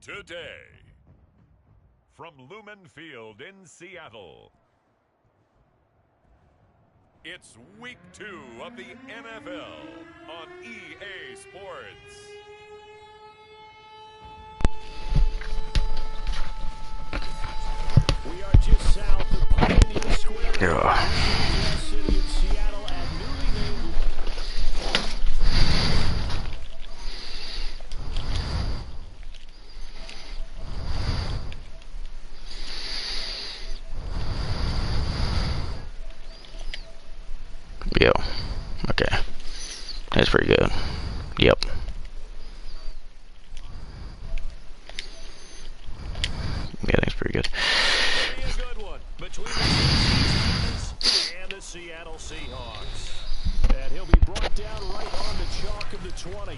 Today, from Lumen Field in Seattle, it's Week 2 of the NFL on EA Sports. We are just south of Pioneer Square, city of Seattle, at newly named. Yo, okay, that's pretty good. Yep. Yeah, that's pretty good. A good one between the Seahawks and the Seattle Seahawks. And he'll be brought down right on the chalk of the 20.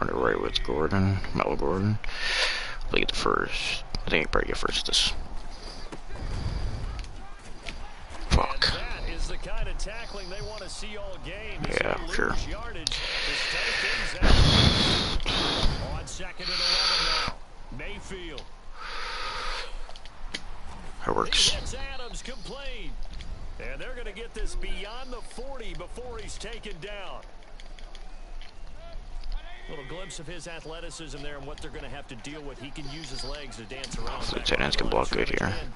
Run it right with Gordon, Mel Gordon. Look at the first. I think he probably get first this. Fuck. And that is the kind of tackling they want to see all game. Yeah, sure. Yardage to start things out. On 2nd and 11 now. Mayfield. That works. He Adams complete. And they're going to get this beyond the 40 before he's taken down. Little glimpse of his athleticism there and what they're going to have to deal with. He can use his legs to dance around. The tight ends can block good here. And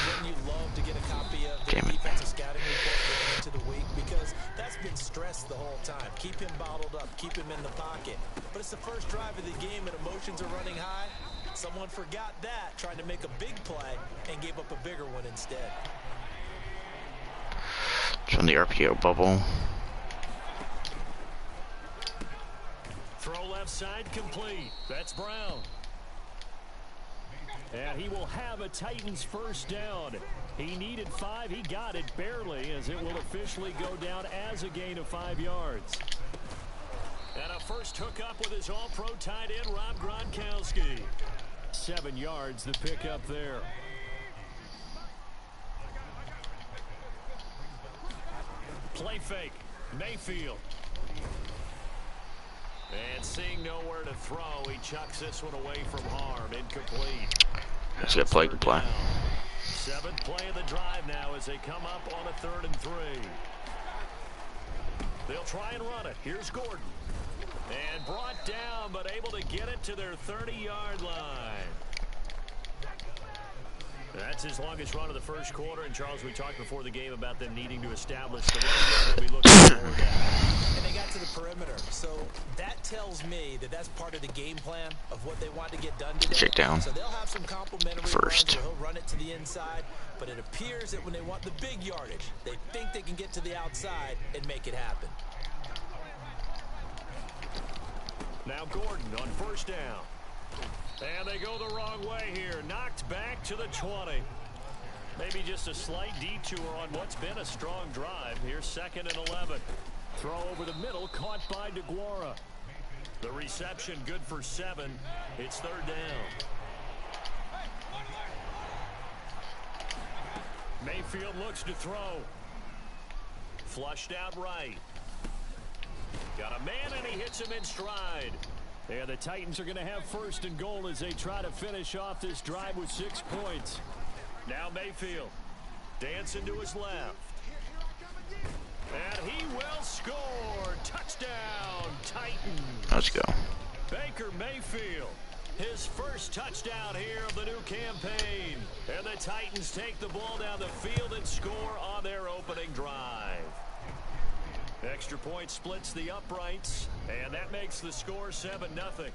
wouldn't you love to get a copy of the defensive scouting report going into the week? Because that's been stressed the whole time. Keep him bottled up. Keep him in the pocket. But it's the first drive of the game and emotions are running high. Someone forgot that, trying to make a big play, and gave up a bigger one instead. It's on the RPO bubble. Throw left side complete. That's Brown. And he will have a Titans first down. He needed 5. He got it barely, as it will officially go down as a gain of 5 yards. And a first hookup with his all-pro tight end, Rob Gronkowski. 7 yards, the pickup there. Play fake. Mayfield. And seeing nowhere to throw, he chucks this one away from harm. Incomplete. Let's get play to play. 7th play of the drive now as they come up on a 3rd and 3. They'll try and run it. Here's Gordon. And brought down, but able to get it to their 30-yard line. That's his longest run of the first quarter. And, Charles, we talked before the game about them needing to establish the run game they'll be looking forward at. And they got to the perimeter. So that tells me that that's part of the game plan of what they want to get done today. Check down. So they'll have some complimentary First. runs where he'll run it to the inside. But it appears that when they want the big yardage, they think they can get to the outside and make it happen. Now Gordon on first down. And they go the wrong way here. Knocked back to the 20. Maybe just a slight detour on what's been a strong drive. Here's 2nd and 11. Throw over the middle, caught by DeGuara. The reception good for 7. It's 3rd down. Mayfield looks to throw. Flushed out right. Got a man and he hits him in stride. And the Titans are going to have 1st and goal as they try to finish off this drive with 6 points. Now Mayfield dancing to his left. And he will score. Touchdown, Titans. Let's go. Baker Mayfield, his first touchdown here of the new campaign. And the Titans take the ball down the field and score on their opening drive. Extra point splits the uprights, and that makes the score 7-0.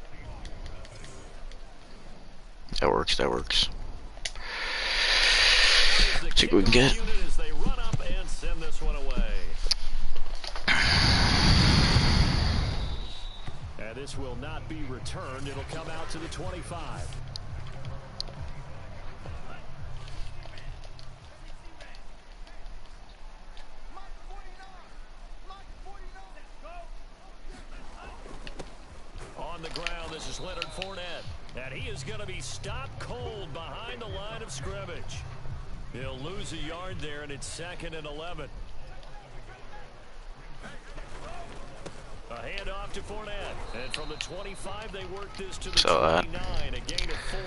That works, that works. Let's see what we can get. As they run up and send this one away. And this will not be returned. It'll come out to the 25. On the ground, this is Leonard Fournette. And he is going to be stopped cold behind the line of scrimmage. He'll lose a yard there, and it's 2nd and 11. A handoff off to Fournette. And from the 25, they work this to the So, 29, a gain of 4.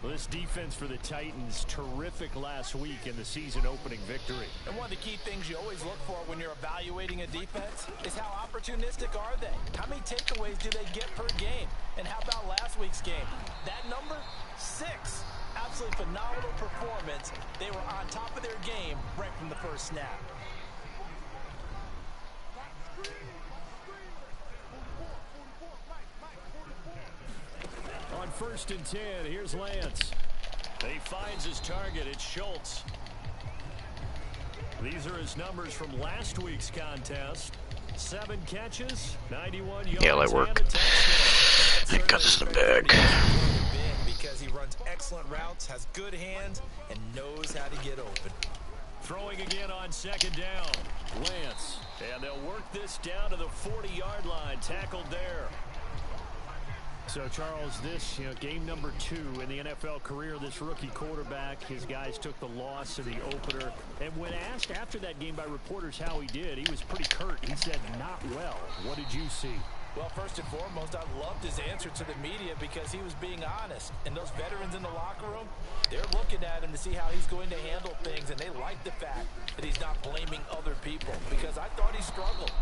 Well, this defense for the Titans, terrific last week in the season-opening victory. And one of the key things you always look for when you're evaluating a defense is how opportunistic are they? How many takeaways do they get per game? And how about last week's game? That number, 6. Absolutely phenomenal performance. They were on top of their game right from the first snap. On 1st and 10, here's Lance. He finds his target. It's Schultz. These are his numbers from last week's contest. 7 catches, 91 yards. Yeah, that worked. I got this in the bag. Because he runs excellent routes, has good hands, and knows how to get open. Throwing again on 2nd down. Lance. And they'll work this down to the 40-yard line. Tackled there. So, Charles, this, game number 2 in the NFL career, this rookie quarterback, his guys took the loss in the opener. And when asked after that game by reporters how he did, he was pretty curt. He said, not well. What did you see? Well, first and foremost, I loved his answer to the media because he was being honest. And those veterans in the locker room, they're looking at him to see how he's going to handle things. And they like the fact that he's not blaming other people because I thought he struggled.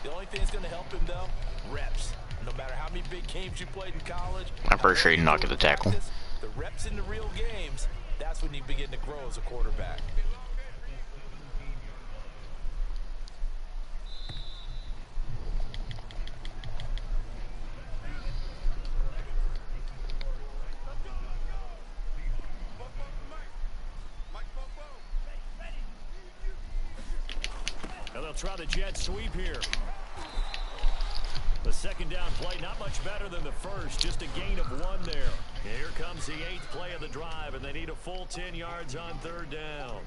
The only thing that's going to help him, though, reps. No matter how many big games you played in college, I'm pretty sure he did not get the tackle. The reps in the real games, that's when you begin to grow as a quarterback. And they'll try the jet sweep here. The 2nd down play, not much better than the first, just a gain of 1 there. Here comes the 8th play of the drive, and they need a full 10 yards on 3rd down.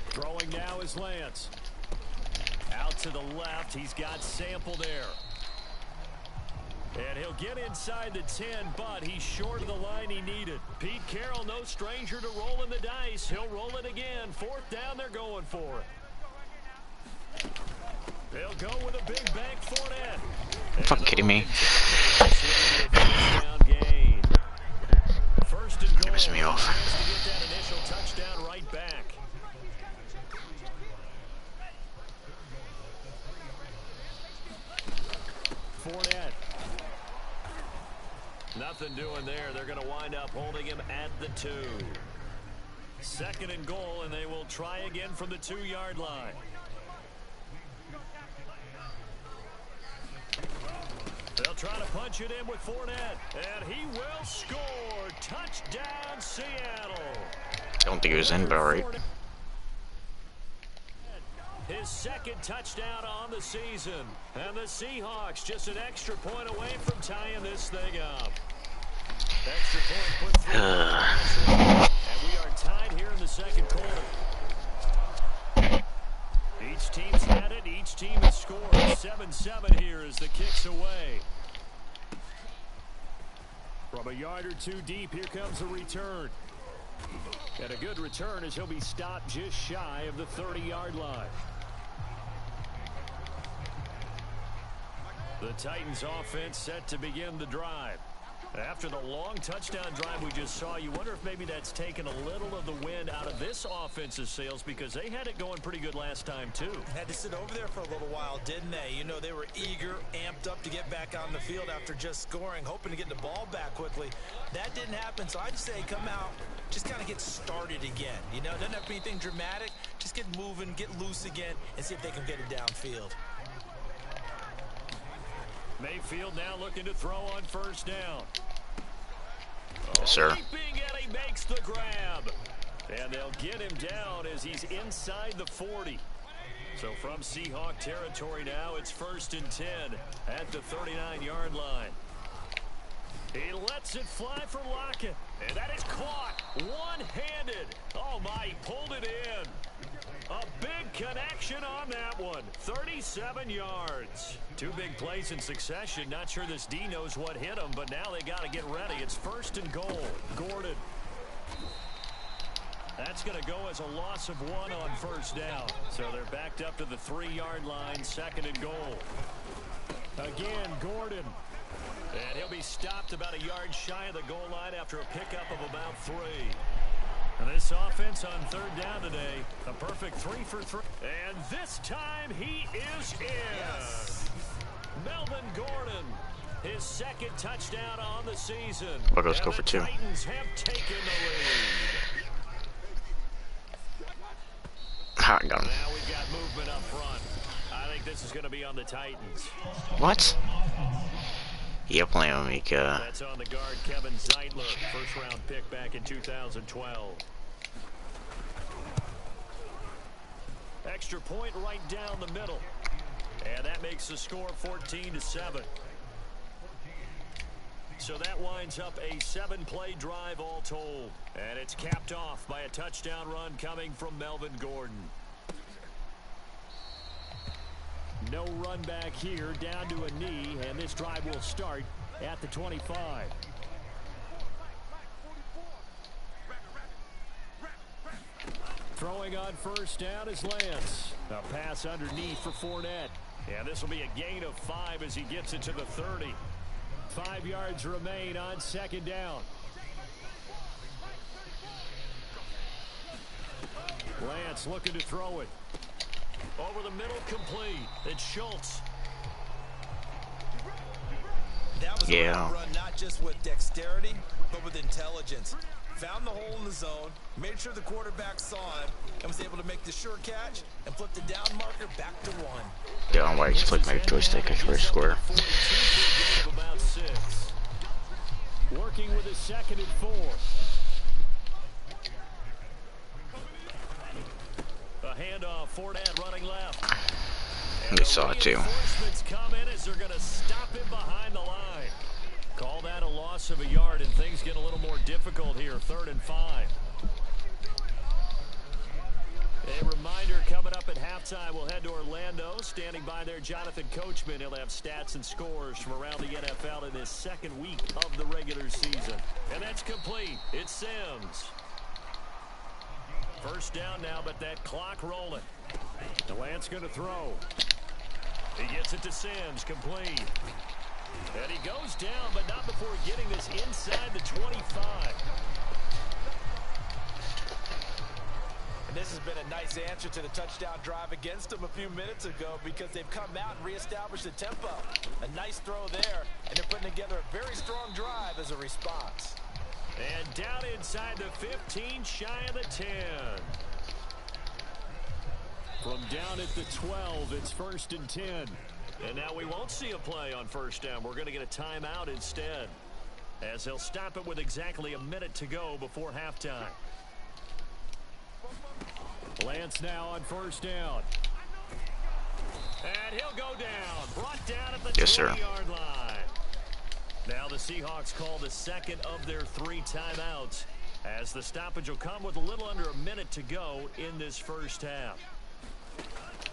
Throwing now is Lance. Out to the left, he's got Sample there. And he'll get inside the 10, but he's short of the line he needed. Pete Carroll, no stranger to rolling the dice. He'll roll it again. 4th down, they're going for it. They'll go with a big bank Fournette. Are you fucking kidding me? First and goal. You're pissing me off. To get that initial touchdown right back. Fournette. Nothing doing there. They're going to wind up holding him at the 2. 2nd and goal, and they will try again from the 2-yard line. They'll try to punch it in with Fournette, and he will score. Touchdown, Seattle. I don't think it was in, but alright. His 2nd touchdown on the season. And the Seahawks just an extra point away from tying this thing up. Extra point put through. And we are tied here in the 2nd quarter. Each team's had it. Each team has scored. 7-7 here as the kick's away. From a yard or 2 deep, here comes a return. And a good return as he'll be stopped just shy of the 30-yard line. The Titans offense set to begin the drive. After the long touchdown drive we just saw, you wonder if maybe that's taken a little of the wind out of this offense's sails because they had it going pretty good last time too. Had to sit over there for a little while, didn't they? You know, they were eager, amped up to get back on the field after just scoring, hoping to get the ball back quickly. That didn't happen, so I'd say come out, just kind of get started again. You know, it doesn't have to be anything dramatic. Just get moving, get loose again, and see if they can get it downfield. Mayfield now looking to throw on 1st down. Yes, sir. Leaping, and he makes the grab. And they'll get him down as he's inside the 40. So from Seahawk territory now, it's 1st and 10 at the 39-yard line. He lets it fly for Lockett. And that is caught one-handed. Oh, my, he pulled it in. A big connection on that one. 37 yards. 2 big plays in succession. Not sure this D knows what hit him, but now they got to get ready. It's 1st and goal. Gordon. That's that's going to go as a loss of 1 on first down. So they're backed up to the 3-yard line, 2nd and goal. Again, Gordon. And he'll be stopped about a yard shy of the goal line after a pickup of about 3. And this offense on 3rd down today, a perfect 3 for 3. And this time he is in. Yes. Melvin Gordon, his 2nd touchdown on the season. We'll just go for 2. Titans have taken the lead. Hot gun. Now we've got movement up front. I think this is going to be on the Titans. What? Yeah, playing with Mika. That's on the guard, Kevin Zeitler, 1st-round pick back in 2012. Extra point right down the middle. And that makes the score 14-7. So that winds up a 7-play drive all told. And it's capped off by a touchdown run coming from Melvin Gordon. No run back here, down to a knee, and this drive will start at the 25. Throwing on first down is Lance. A pass underneath for Fournette. And this will be a gain of 5 as he gets it to the 30. 5 yards remain on 2nd down. Lance looking to throw it. Over the middle, complete. It's Schultz. That was a run not just with dexterity, but with intelligence. Found the hole in the zone, made sure the quarterback saw him, and was able to make the sure catch and flip the down marker back to 1. Yeah, I'm why I flick my joystick. I swear square. Working with a 2nd and 4. A handoff, Fournette running left. They saw it too. Come in as they're going to stop him behind the line. Call that a loss of a yard, and things get a little more difficult here. 3rd and 5. A reminder coming up at halftime, we'll head to Orlando. Standing by there, Jonathan Coachman. He'll have stats and scores from around the NFL in his 2nd week of the regular season. And that's complete. It's Sims. First down now, but that clock rolling. Lance going to throw. He gets it to Sims, complete. And he goes down, but not before getting this inside the 25. And this has been a nice answer to the touchdown drive against them a few minutes ago because they've come out and reestablished the tempo. A nice throw there, and they're putting together a very strong drive as a response. And down inside the 15, shy of the 10. From down at the 12, it's 1st and 10. And now we won't see a play on first down. We're going to get a timeout instead, as they'll stop it with exactly a minute to go before halftime. Lance now on first down. And he'll go down. Brought down at the 20-yard line. Now the Seahawks call the 2nd of their 3 timeouts, as the stoppage will come with a little under a minute to go in this first half.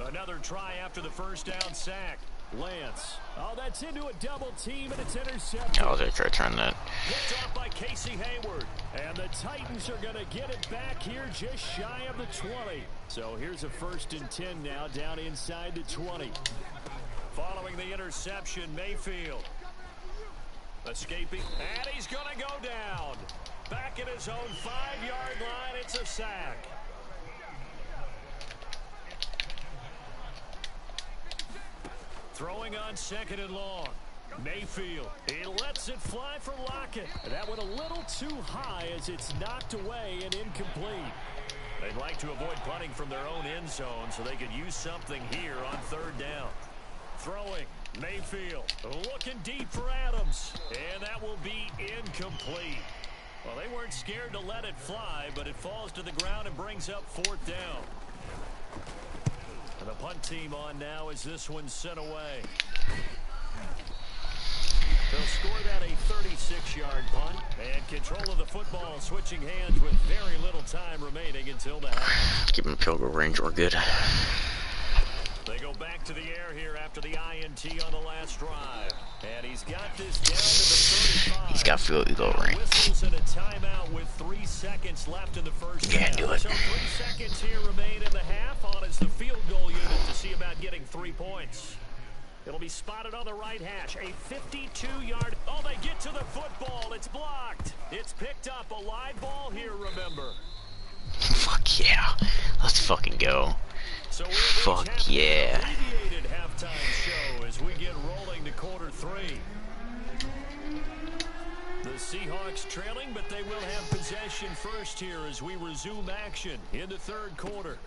Another try after the first down sack. Lance. Oh, that's into a double team, and it's intercepted. I was going to try to turn that. Picked off by Casey Hayward. And the Titans are going to get it back here just shy of the 20. So here's a 1st and 10 now, down inside the 20. Following the interception, Mayfield. Escaping, and he's going to go down. Back at his own 5-yard line, it's a sack. Throwing on 2nd and long. Mayfield, he lets it fly for Lockett. That went a little too high as it's knocked away and incomplete. They'd like to avoid punting from their own end zone so they could use something here on 3rd down. Throwing, Mayfield looking deep for Adams, and that will be incomplete. Well, they weren't scared to let it fly, but it falls to the ground and brings up 4th down. And the punt team on now as this one's sent away. They'll score that a 36-yard punt, and control of the football switching hands with very little time remaining until the half. Keep him field goal range, we're good. They go back to the air here after the INT on the last drive. And he's got this down to the 35. He's got field goal range. Whistles and a timeout with 3 seconds left in the first Yeah, half. do it. So 3 seconds here remain in the half. On is the field goal unit to see about getting 3 points. It'll be spotted on the right hash. A 52-yard. Oh, they get to the football. It's blocked. It's picked up. A live ball here, remember. Fuck yeah. Let's fucking go. So Fuck yeah. Abbreviated halftime show as we get rolling to quarter 3. The Seahawks trailing, but they will have possession first here as we resume action in the third quarter.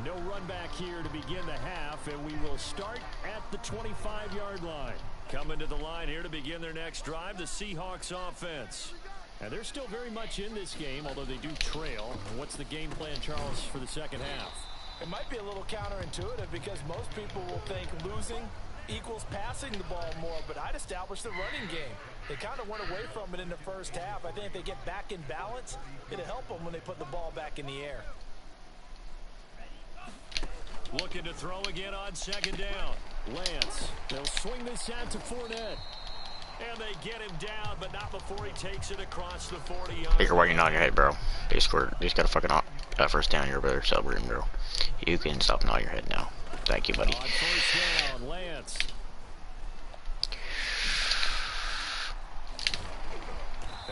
No run back here to begin the half, and we will start at the 25-yard line. Coming to the line here to begin their next drive, the Seahawks offense. And they're still very much in this game, although they do trail. What's the game plan, Charles, for the second half? It might be a little counterintuitive because most people will think losing equals passing the ball more, but I'd establish the running game. They kind of went away from it in the first half. I think if they get back in balance, it'll help them when they put the ball back in the air. Looking to throw again on second down. Lance, they'll swing this out to Fournette. And they get him down, but not before he takes it across the 40-yard. Baker, why you nodding your head, bro? They scored. They just got a fucking first down. You're better celebrating, bro. You can stop nodding your head now. Thank you, buddy. On first down, Lance.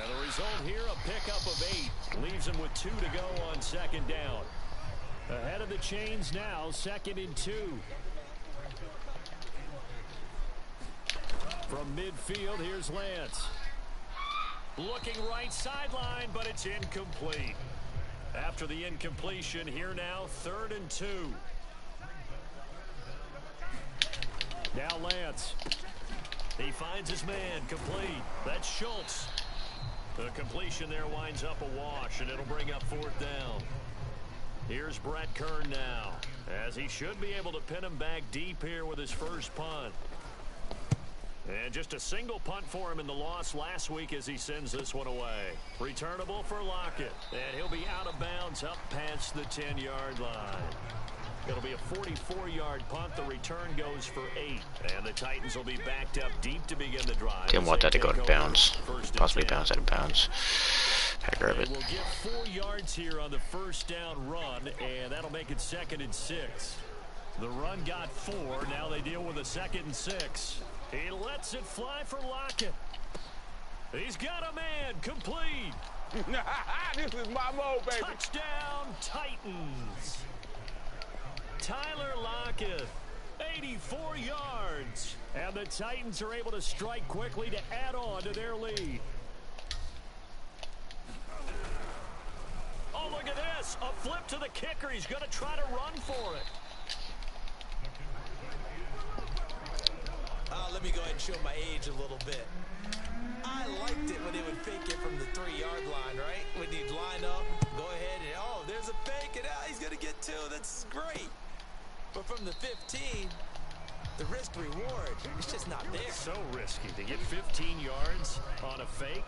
And the result here, a pickup of 8. Leaves him with 2 to go on second down. Ahead of the chains now, 2nd and 2. From midfield, here's Lance. Looking right sideline, but it's incomplete. After the incompletion, here now, 3rd and 2. Now Lance. He finds his man, complete. That's Schultz. The completion there winds up a wash, and it'll bring up 4th down. Here's Brett Kern now, as he should be able to pin him back deep here with his first punt. And just a single punt for him in the loss last week as he sends this one away. Returnable for Lockett, and he'll be out of bounds up past the 10-yard line. It'll be a 44-yard punt. The return goes for 8, and the Titans will be backed up deep to begin the drive. Didn't want that to go to bounds. Possibly bounce out of bounds. I grab it. We'll get 4 yards here on the first down run, and that'll make it 2nd and 6. The run got 4. Now they deal with a 2nd and 6. He lets it fly for Lockett. He's got a man, complete. This is my mode, baby. Touchdown, Titans. Tyler Lockett, 84 yards. And the Titans are able to strike quickly to add on to their lead. Oh, look at this. A flip to the kicker. He's going to try to run for it. Let me go ahead and show my age a little bit. I liked it when they would fake it from the 3-yard line, right? When you'd line up, go ahead, and oh, there's a fake, and he's going to get 2. That's great. But from the 15, the risk-reward, it's just not there. So risky to get 15 yards on a fake.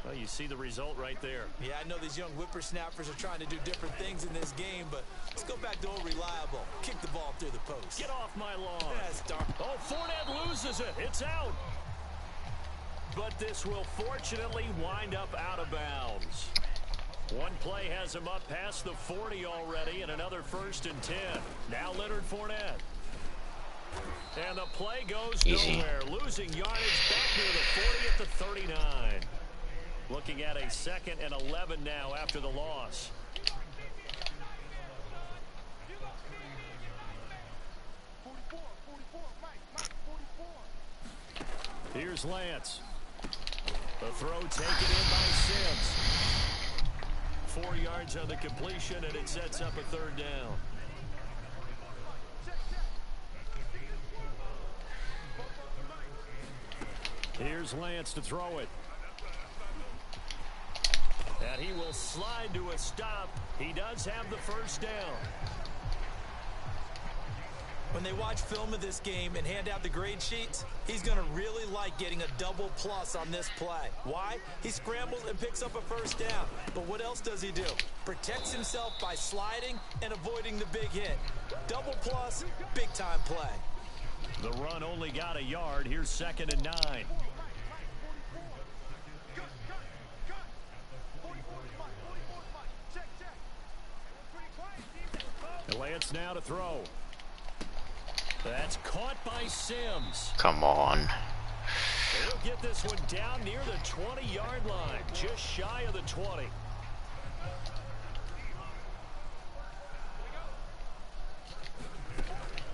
Well, you see the result right there. Yeah, I know these young whippersnappers are trying to do different things in this game, but let's go back to old reliable. Kick the ball through the post. Get off my lawn. That's dark. Oh, Fournette loses it. It's out. But this will fortunately wind up out of bounds. One play has him up past the 40 already, and another 1st and 10. Now Leonard Fournette. And the play goes nowhere. Losing yardage back near the 40 at the 39. Looking at a 2nd and 11 now after the loss. Here's Lance. The throw taken in by Sims. 4 yards on the completion, and it sets up a 3rd down. Here's Lance to throw it. And he will slide to a stop. He does have the first down. When they watch film of this game and hand out the grade sheets, he's going to really like getting a double plus on this play. Why? He scrambles and picks up a first down. But what else does he do? Protects himself by sliding and avoiding the big hit. Double plus, big time play. The run only got a yard. Here's 2nd and 9. Lance now to throw. That's caught by Sims. Come on. He'll get this one down near the 20-yard line, just shy of the 20.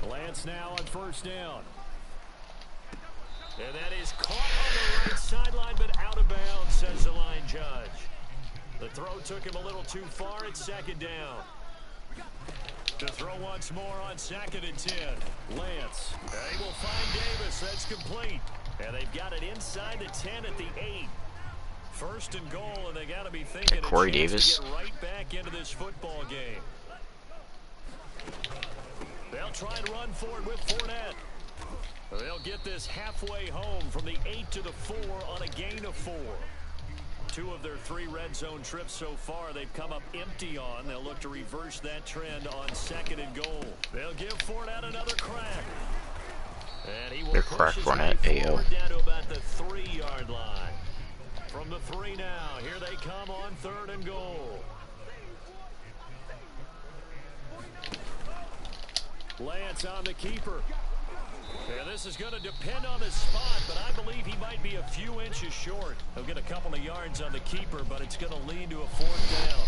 Lance now on first down. And that is caught on the right sideline, but out of bounds, says the line judge. The throw took him a little too far. It's 2nd down. To throw once more on 2nd and 10. Lance. They will find Davis. That's complete. And they've got it inside the 10 at the 8. 1st and goal, and they got to be thinking Corey a chance Davis. to get right back into this football game. They'll try and run for it with Fournette. They'll get this halfway home from the 8 to the 4 on a gain of 4. 2 of their 3 red zone trips so far they've come up empty on. They'll look to reverse that trend on 2nd and goal. They'll give Fournette another crack. And he will push his way forward down to about the 3-yard line. From the 3 now, here they come on 3rd and goal. Lance on the keeper. Yeah, this is going to depend on his spot, but I believe he might be a few inches short. He'll get a couple of yards on the keeper, but it's going to lead to a 4th down.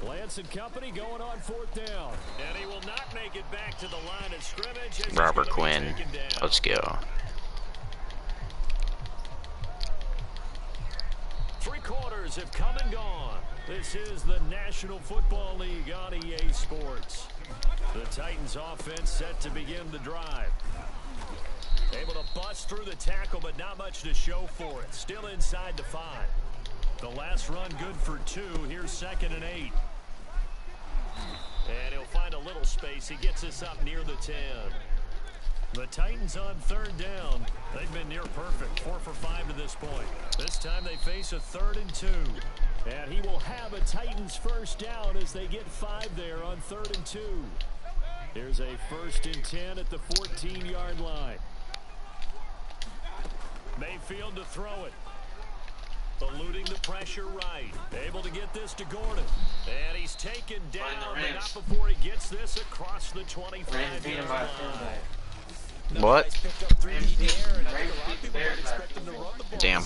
Lance and company going on 4th down. And he will not make it back to the line of scrimmage. As Robert Quinn. Let's go. 3 quarters have come and gone. This is the National Football League on EA Sports. The Titans offense set to begin the drive. Able to bust through the tackle, but not much to show for it. Still inside the 5. The last run good for 2. Here's 2nd and 8. And he'll find a little space. He gets this up near the 10. The Titans on 3rd down. They've been near perfect. 4 for 5 to this point. This time they face a 3rd and 2. And he will have a Titans first down as they get 5 there on 3rd and 2. Here's a 1st and 10 at the 14-yard line. Mayfield to throw it. Eluding the pressure right. Able to get this to Gordon. And he's taken down, but not before he gets this across the 25-yard line. What? Damn.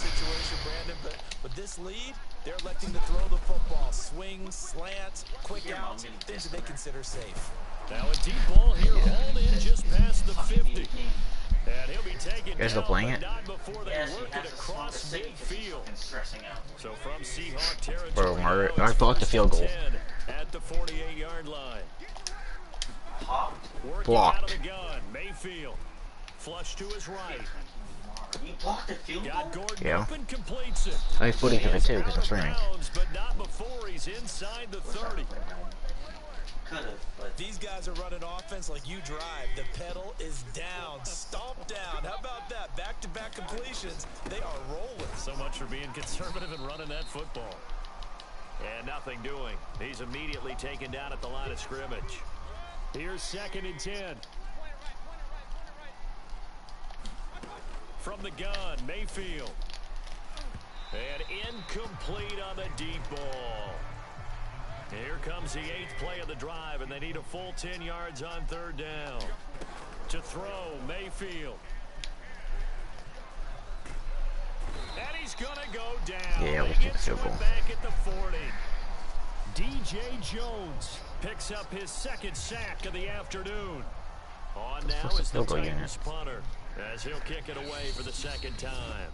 But this lead, they're electing to throw the football. Swings, slants, quick outs, things that they consider safe. Now a deep ball here, hauled in just past the 50. And he'll be taken Guys still playing it? not before they work it across midfield. So from Seahawk territory, Bro, I blocked the field goal. at the 48-yard line. Working Blocked. out of the gun, Mayfield. Flush to his right. You blocked the field goal? Got Gordon Yeah. open, completes it. I have footage of it too, because I'm streaming. But not before he's inside the 30. Could have, but These guys are running offense like you drive. The pedal is down, stomp down. How about that? Back-to-back completions. They are rolling. So much for being conservative and running that football. And nothing doing. He's immediately taken down at the line of scrimmage. Here's 2nd and 10. From the gun, Mayfield. And incomplete on the deep ball. Here comes the 8th play of the drive, and they need a full 10 yards on 3rd down. To throw, Mayfield. And he's going to go down. Yeah, They let's get get the to field goal. it back at the 40. DJ Jones picks up his 2nd sack of the afternoon. On now What's the is the field goal Titans punter, as he'll kick it away for the 2nd time.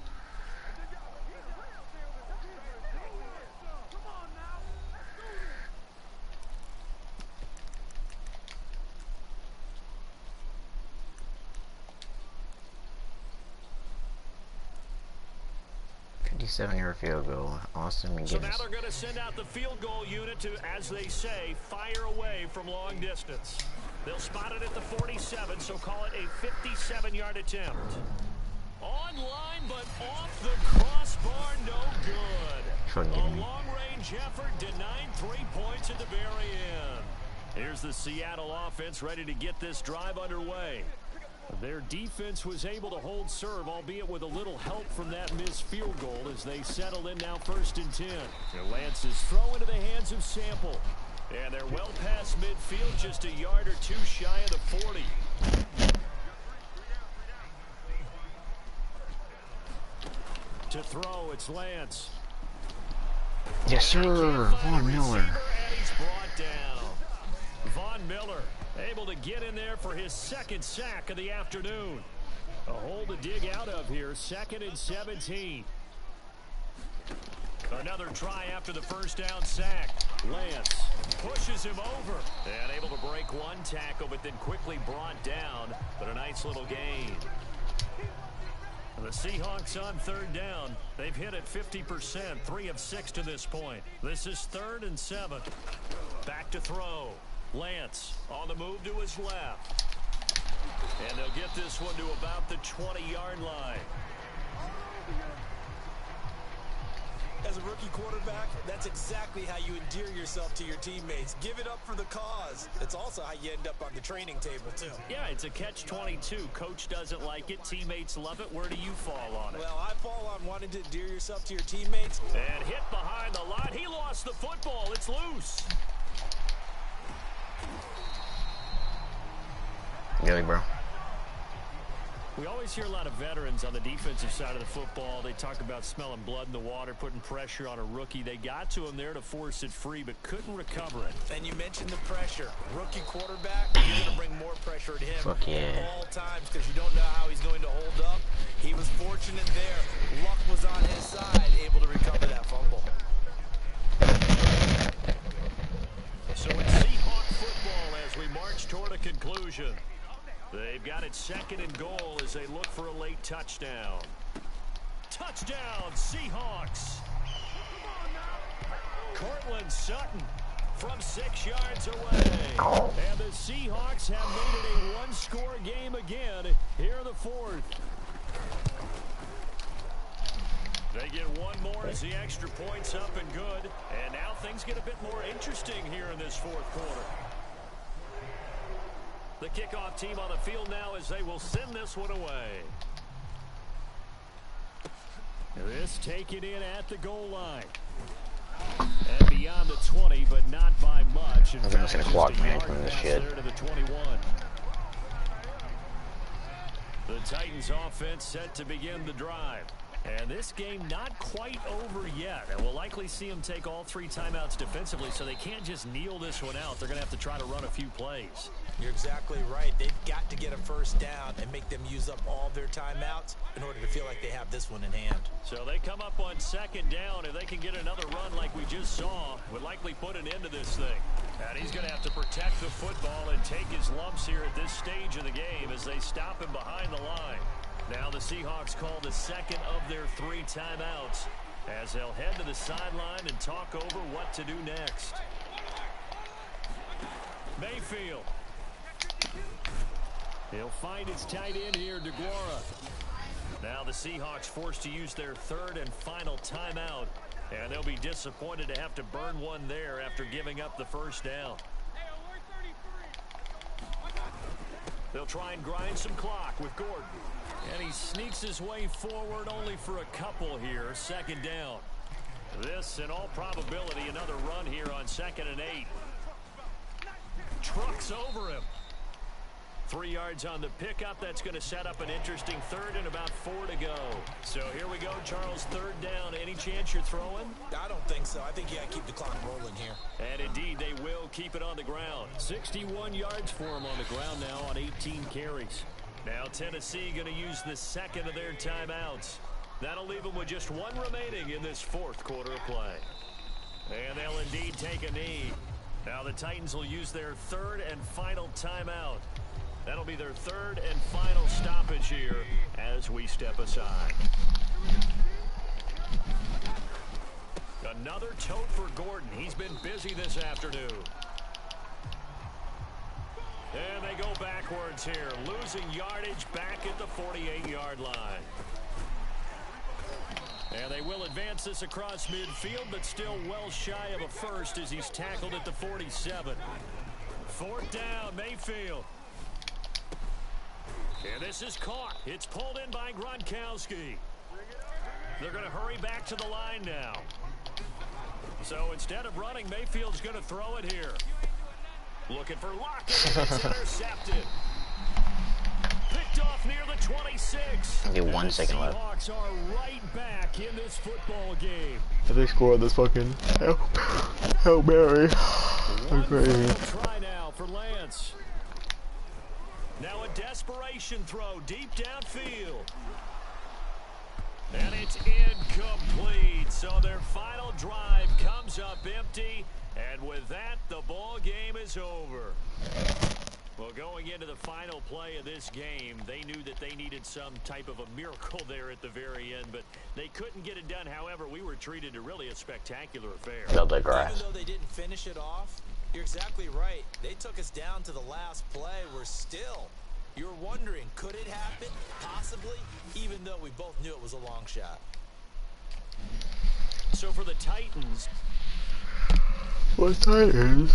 57-yard field goal. Austin McGinnis. So now they're going to send out the field goal unit to, as they say, fire away from long distance. They'll spot it at the 47, so call it a 57-yard attempt. Online, but off the crossbar, no good. A long-range effort denied 3 points at the very end. Here's the Seattle offense ready to get this drive underway. Their defense was able to hold serve, albeit with a little help from that missed field goal as they settle in now 1st and 10. Lance's throw into the hands of Sample. And they're well past midfield, just a yard or two shy of the 40. To throw, it's Lance. Yes, sir. Von Miller. And he's brought down. Von Miller able to get in there for his 2nd sack of the afternoon. A hole to dig out of here, 2nd and 17. Another try after the 1st down sack. Lance pushes him over. And able to break one tackle, but then quickly brought down. But a nice little gain. The Seahawks on 3rd down. They've hit it 50%, 3 of 6 to this point. This is 3rd and 7. Back to throw. Lance on the move to his left. And they'll get this one to about the 20-yard line. As a rookie quarterback, that's exactly how you endear yourself to your teammates. Give it up for the cause. It's also how you end up on the training table, too. Yeah, it's a catch-22. Coach doesn't like it. Teammates love it. Where do you fall on it? Well, I fall on wanting to endear yourself to your teammates. And hit behind the line. He lost the football. It's loose. Really, bro. We always hear a lot of veterans on the defensive side of the football. They talk about smelling blood in the water, putting pressure on a rookie. They got to him there to force it free, but couldn't recover it. And you mentioned the pressure. Rookie quarterback, you're going to bring more pressure to him at all times because you don't know how he's going to hold up. He was fortunate there. Luck was on his side, able to recover that fumble. So it's Seahawk football as we march toward a conclusion. They've got it 2nd and goal as they look for a late touchdown. Touchdown, Seahawks. Cortland Sutton from 6 yards away. And the Seahawks have made it a one-score game again here in the 4th. They get one more as the extra point's up and good. And now things get a bit more interesting here in this 4th quarter. The kickoff team on the field now as they will send this one away. This taken in at the goal line. And beyond the 20, but not by much. I'm just gonna clock management in this shit. To the 21. The Titans offense set to begin the drive. And this game not quite over yet. And we'll likely see them take all 3 timeouts defensively, so they can't just kneel this one out. They're going to have to try to run a few plays. You're exactly right. They've got to get a 1st down and make them use up all their timeouts in order to feel like they have this one in hand. So they come up on 2nd down. If they can get another run like we just saw, would likely put an end to this thing. And he's going to have to protect the football and take his lumps here at this stage of the game as they stop him behind the line. Now the Seahawks call the 2nd of their 3 timeouts as they'll head to the sideline and talk over what to do next. Mayfield. He'll find his tight end here, DeGuara. Now the Seahawks forced to use their 3rd and final timeout, and they'll be disappointed to have to burn one there after giving up the 1st down. They'll try and grind some clock with Gordon. And he sneaks his way forward only for a couple here. 2nd down. This, in all probability, another run here on 2nd and 8. Trucks over him. 3 yards on the pickup. That's going to set up an interesting 3rd and about 4 to go. So here we go, Charles. 3rd down. Any chance you're throwing? I don't think so. I think you got to keep the clock rolling here. And indeed, they will keep it on the ground. 61 yards for him on the ground now on 18 carries. Now Tennessee going to use the 2nd of their timeouts. That'll leave them with just 1 remaining in this 4th quarter of play. And they'll indeed take a knee. Now the Titans will use their 3rd and final timeout. That'll be their 3rd and final stoppage here as we step aside. Another tote for Gordon. He's been busy this afternoon. And they go backwards here, losing yardage back at the 48-yard line. And they will advance this across midfield, but still well shy of a first as he's tackled at the 47. Fourth down, Mayfield. And this is caught. It's pulled in by Gronkowski. They're going to hurry back to the line now. So instead of running, Mayfield's going to throw it here. Looking for Lockett. It's intercepted. Picked off near the 26. Okay, 1 second left. Seahawks are right back in this football game. If they score this fucking Hail Mary. One final try now for Lance. Now a desperation throw deep downfield. And it's incomplete. So their final drive comes up empty. And with that, the ball game is over. Well, going into the final play of this game, they knew that they needed some type of a miracle there at the very end, but they couldn't get it done. However, we were treated to really a spectacular affair. They'll digress. Even though they didn't finish it off, you're exactly right. They took us down to the last play. We're still, you're wondering, could it happen? Possibly, even though we both knew it was a long shot. So for the Titans, What Titans?